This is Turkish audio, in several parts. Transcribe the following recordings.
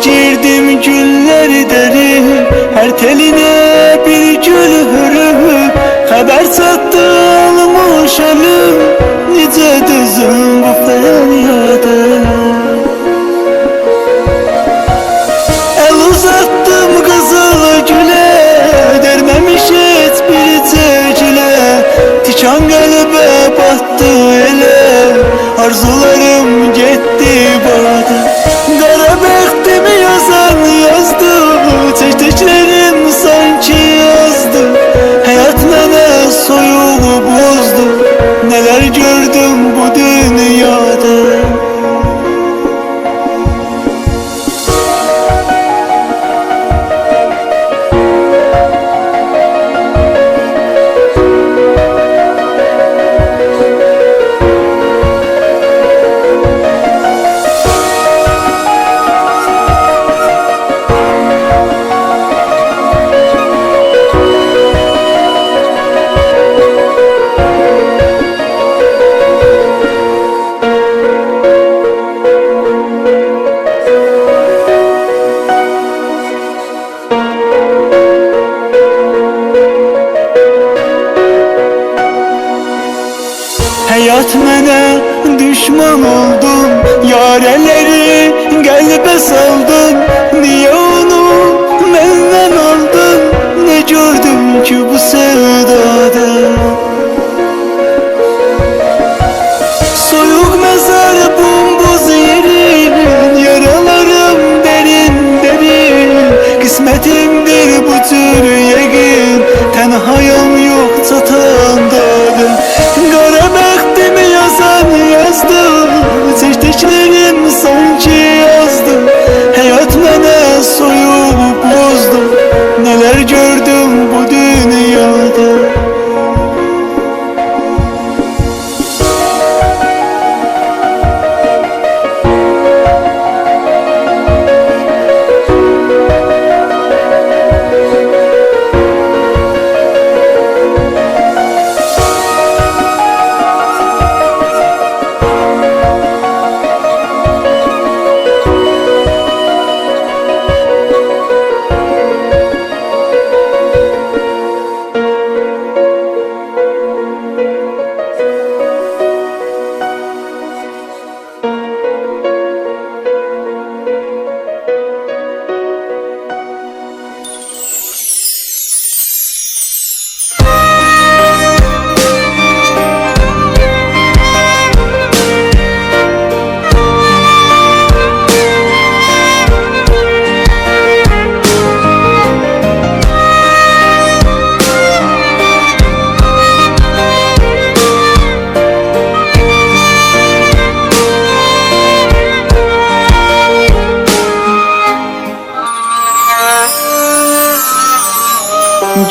girdim gülleri deri, her teline bir gül hürür. Haber sattı almış ölüm, nice düzüm bu feryada. El uzattım kızıl güle, dermemiş hiçbir tecile. Tikan kalbe battı ele, arzularım gitti bana. Kara bəxtimi yazan yazdı, çəkdiklərim sanki yazdı. Həyat mənə soyuğu bozdu, nələr gördüm bu dünyada. Hayat mənə düşman oldun, yareleri qəlbə saldın. Niyə onu məndən aldın, ne gördüm ki bu sevdada? Soyuq məzar bombuz yerin, yaralarım derin derin. Qismətimdir bu tür yəqin, tənhayam yox çatandadır. Qara bəxtimi yazan yazdı, çəkdiklərim sanki yazdı. Həyat mənə soyuq bozdu, nələr gördüm bu dünyada.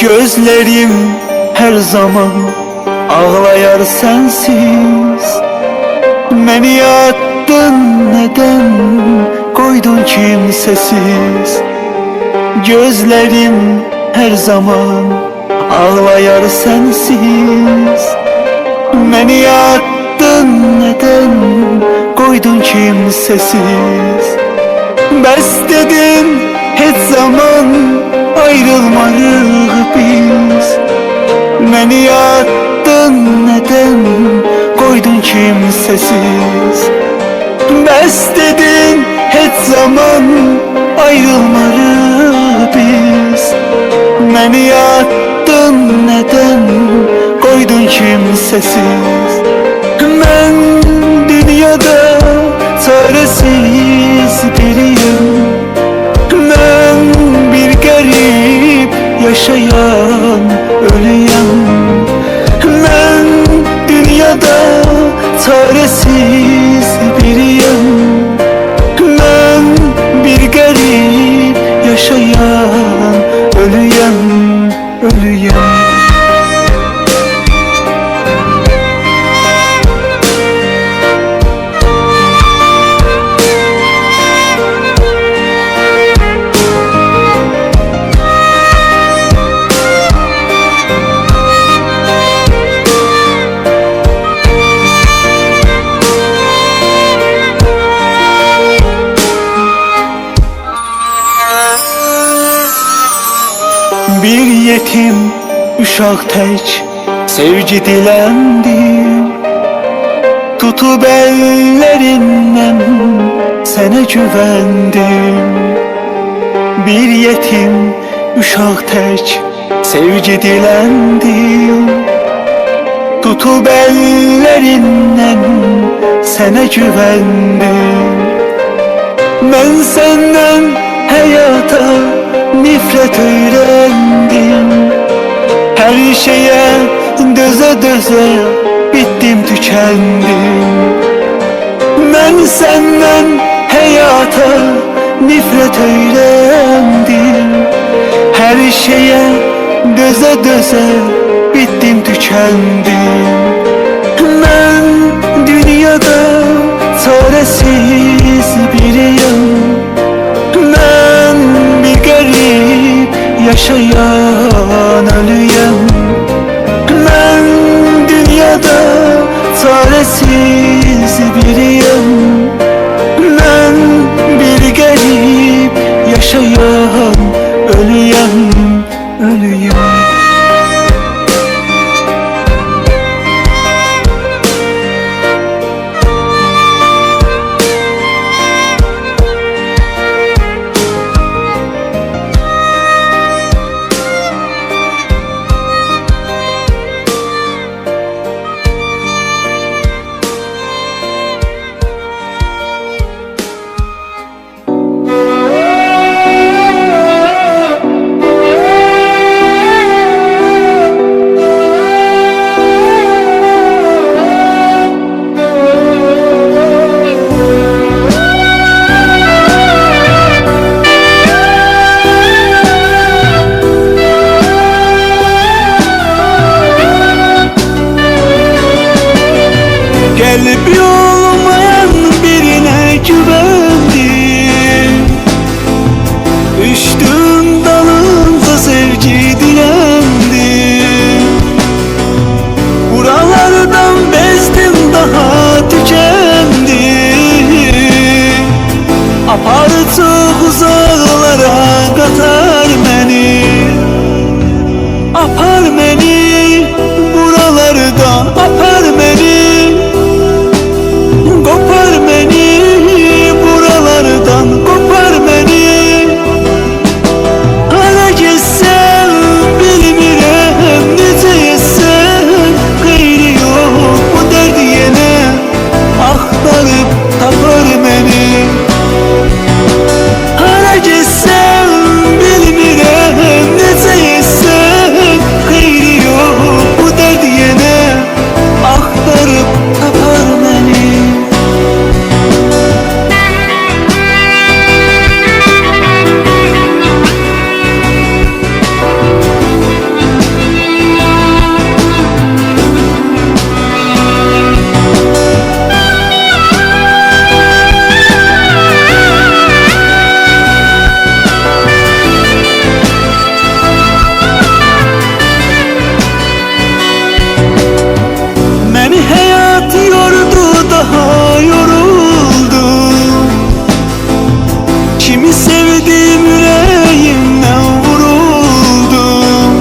Gözlerim her zaman ağlayar sensiz. Beni yaktın neden, koydun kimsesiz. Gözlerim her zaman ağlayar sensiz. Beni yaktın neden, koydun kimsesiz. Bəs dedin hiç zaman ayrılmayıq biz. Məni yaktın neden, koydun kimsesiz. Bəs dedin hiç zaman ayrılmayıq biz. Məni yaktın neden, koydun kimsesiz. Mən dünyada çaresiz biriyim. Mən bir garip yaşayan ölüyem. Ben dünyada çaresiz biriyim. Ben bir garip yaşayan ölüyem, ölüyem. uşaq tək sevgi diləndim. Tutub əllərindən sənə güvəndim. Bir yetim uşaq tək sevgi diləndim. Tutub əllərindən sənə güvəndim. Mən səndən həyata nifrət öyrəndim. Hər şeyə dözə bitdim, tükəndim. Mən səndən həyata nifrət öyrəndim. Hər şeyə dözə bitdim, tükəndim. Mən dünyada çarəsiz biriyəm. Mən bir qərib yaşayan ölüyəm. Mən dünyada çarəsiz biriyəm. Mən bir qərib yaşayan ölüyəm, ölüyəm. Kalbi olmayan birine güvendim. Düştüm dalınca sevgi dilendim. Buralardan bezdim, daha tükendim. Apar çok uzaklara katar beni. Apar beni buralardan, apar beni. Kopar beni buralardan, kopar beni. Hara gitsem bilmirəm, necə etsəm xeyri yox bu dərd yenə axtarıb tapar məni. Hara gitsem bilmirəm, necə etsəm xeyri yox bu dərd yenə axtarıb tapar məni. Beni hayat yordu, daha yoruldum. Kimi sevdim, yüreğimden vuruldum.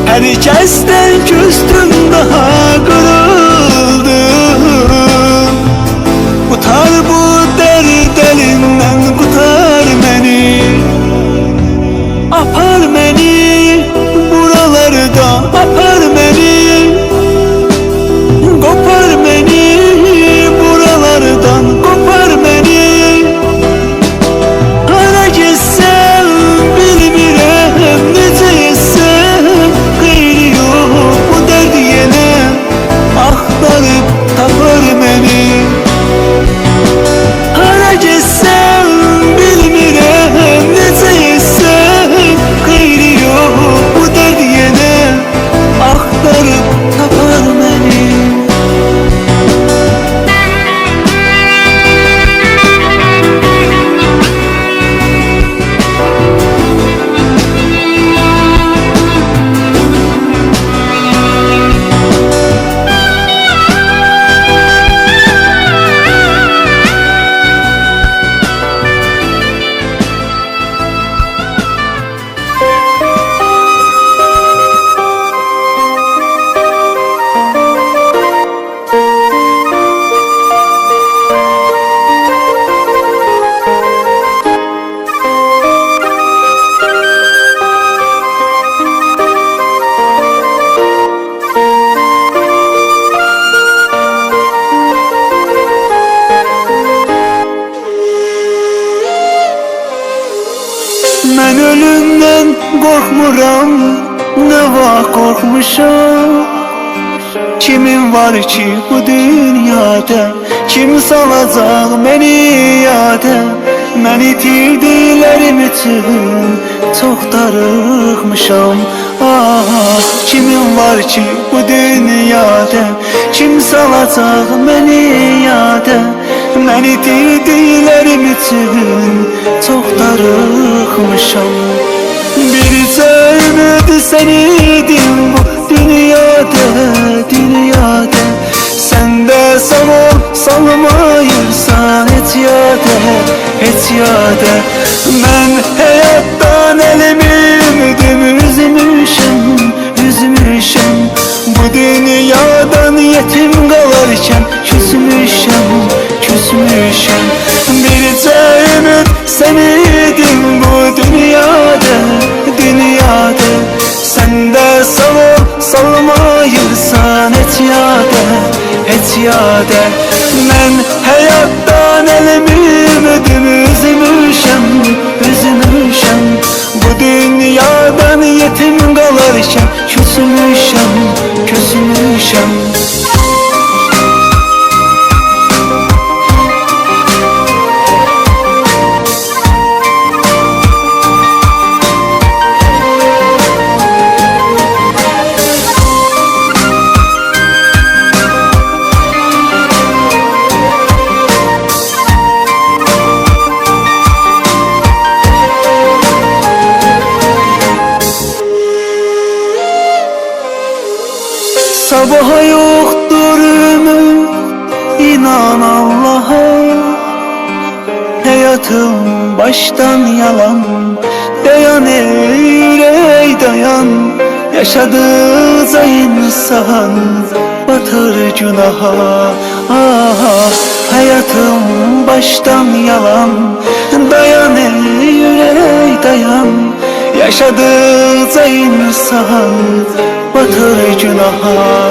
Herkesten küstüm, daha kırıldım. Kurtar bu dert elinden, kurtar beni. Apar beni buralarda, apar beni. Kopar beni buralardan, kopar beni. Hara gitsem bilmirəm, necə etsəm xeyri yox bu dərd yenə korkmuram, ne var korkmuşam. Kimin var ki bu dünyada, kim salacak beni yada? Mən itirdiklərim üçün çox darıxmışam. Ah, kimin var ki bu dünyada, kim salacak beni yada? Mən itirdiklərim üçün çox darıxmışam. Bircə ümid sən idin bu dünyada, dünyada. Sən də sağ ol, salmayırsan heç yada, heç yada. Mən həyatdan əlimi ümidimi üzmüşəm, üzmüşəm. Bu dünyadan yetim qalarkən küsmüşəm, küsmüşəm. Bircə ümid sən idin bu dünyada, dünyada. Sən də sağ ol, salmayırsan heç yada, heç yada. Mən həyatdan əlimi ümidimi üzmüşəm, üzmüşəm. Bu dünyadan yetim qalarkən küsmüşəm, küsmüşəm. Sabaha yoktur ümit, inan Allah'a. Hayatım baştan yalan, dayan ey yürek dayan. Yaşadıkça insan batır günaha. Ah, hayatım baştan yalan, dayan ey yürek dayan. Yaşadıkça insan batır günaha.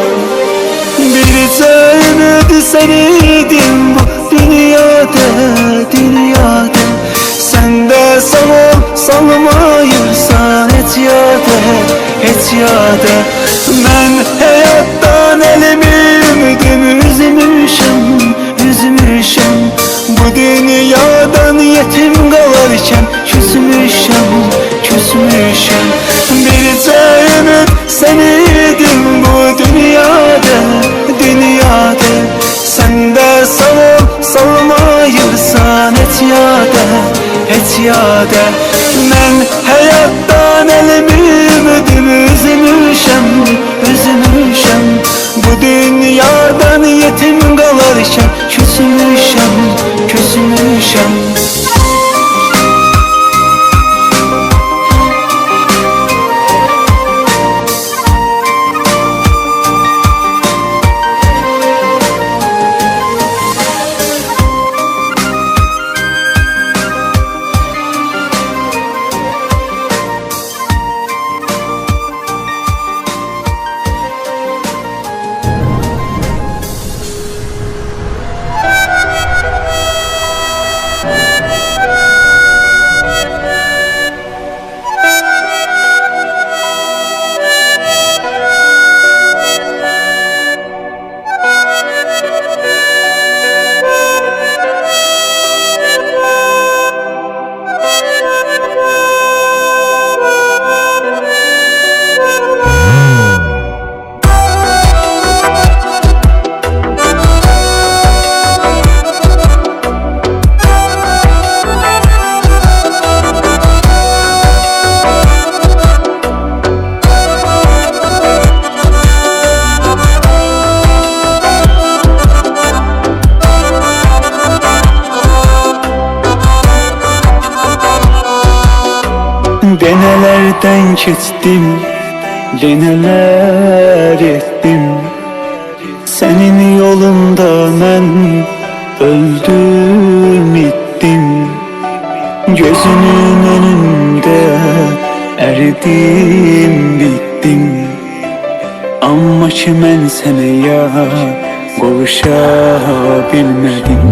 Bircə ümid sən idin bu dünyada, dünyada. Sən də sağ ol, salmayırsan heç yada, heç yada. Mən həyatdan əlimi ümidimi üzmüşəm, üzmüşəm. Bu dünyadan yetim qalarkən küsmüşəm, küsmüşəm. Bircə ümid sən idin bu dünyada, dünyada. Sən də sağ ol, salmayırsan heç yada, heç yada. Mən həyatdan əlimi ümidimi üzmüşəm, üzmüşəm. Bu dünyadan yetim qalarkən küsmüşəm, küsmüşəm. Denelerden keçtim, deneler ettim. Senin yolunda mən öldüm ittim. Gözünün önünde eridim bittim. Amma ki mən sənə ya qovuşa bilmədim.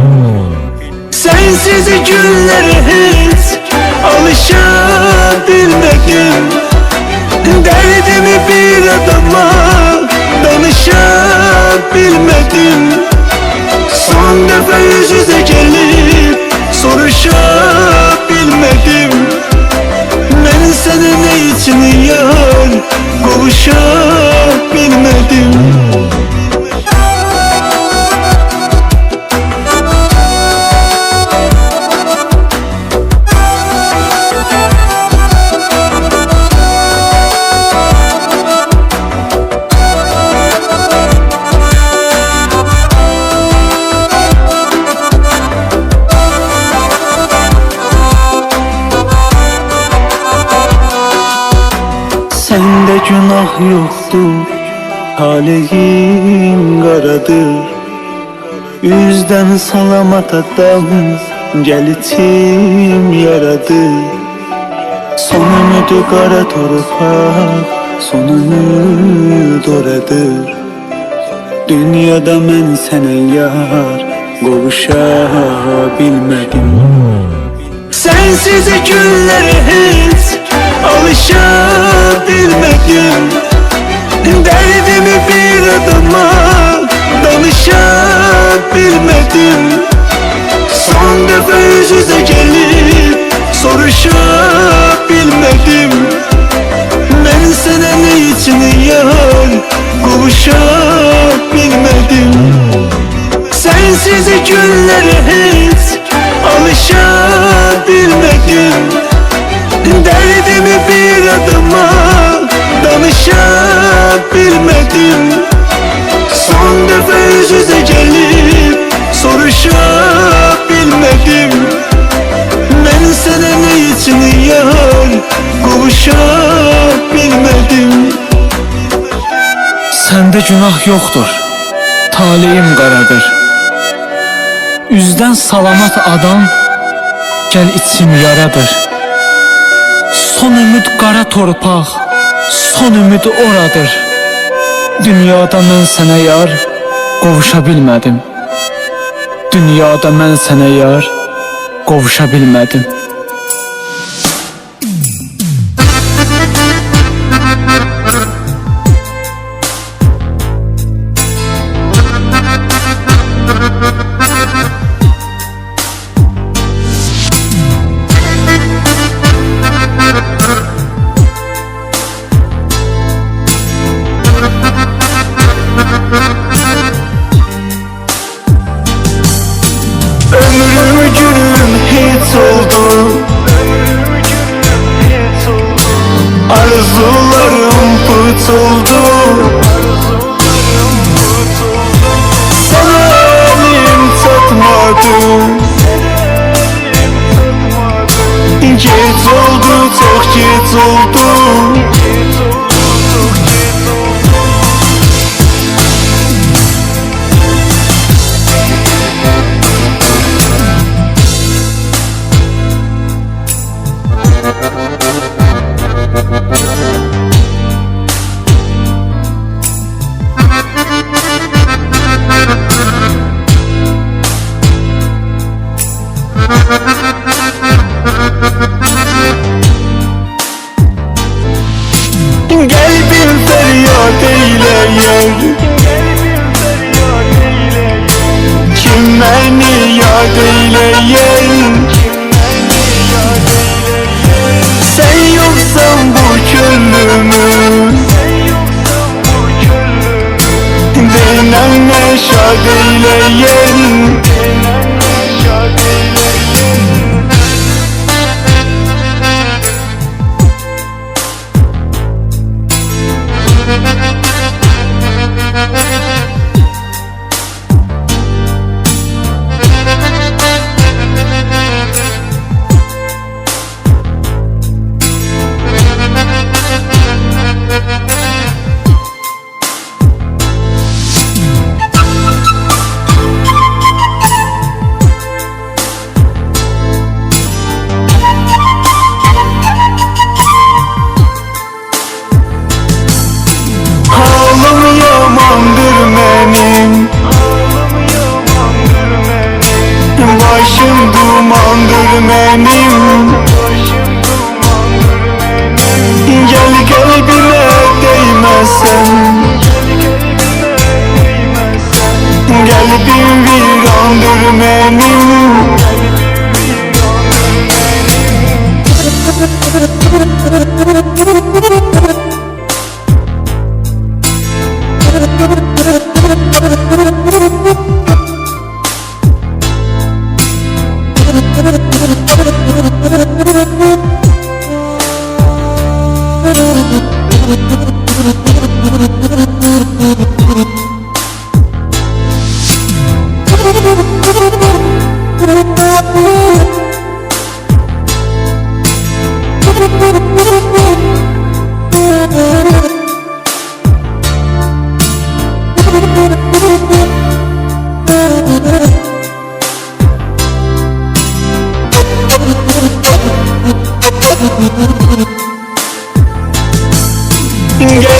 Sensiz günlere hiç alışabilmedim. Derdimi bir adama danışabilmedim. Son defa yüz yüze gelip soruşabilmedim. Ben sana ne için yar kavuşabilmedim. Sende günah yoktur, talihim qaradır. Üzdən salamat adam, gəl içim yaradır. Son ümidi qara torpaq, son ümid oradır. Dünyada mən sənə yar qovuşa bilmədim. Sensiz günlərə heç alışabilmedim. Derdimi bir adama danışabilmedim. Son defa yüz yüze gelip soruşabilmedim. Ben sana ne için yar kavuşabilmedim. Sensiz günlere hiç alışabilmedim. Derdimi bir adama danışabilmedim. Son defa yüz yüze gelip soruşabilmedim. Ben sana ne için yar kavuşabilmedim. Səndə günah yoxdur, talihim qaradır. Üzdən salamat adam, gəl içim yaradır. Son ümid qara torpaq, son ümid oradır. Dünyada mən sənə yar qovuşa bilmədim. Dünyada mən sənə yar qovuşa bilmədim. Ömrüm günüm hiç oldu, arzularım put oldu. Sana elim çatmadı, geç oldu, çok geç oldu. Kalbim feryat eyleyer, kim beni yad eyleyer? Sen yoksan bu gönlümün, denenme şad eyleyer. Başım dumandır benim. Gel gel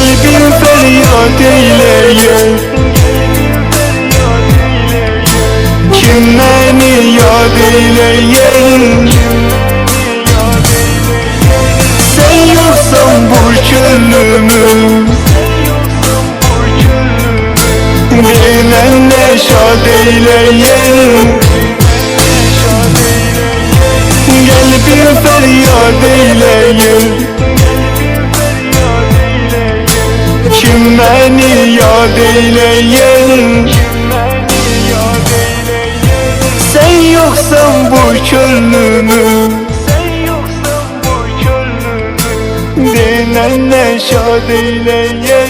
Gel bir feryat eyleye, kim beni yad eyleye. Sen yoksan bu çölümü, dilenle şad eyleye. Gel bir feryat eyleye, kim beni yad eyleye. Sen yoksan bu çölümü, dilenle şad eyleye.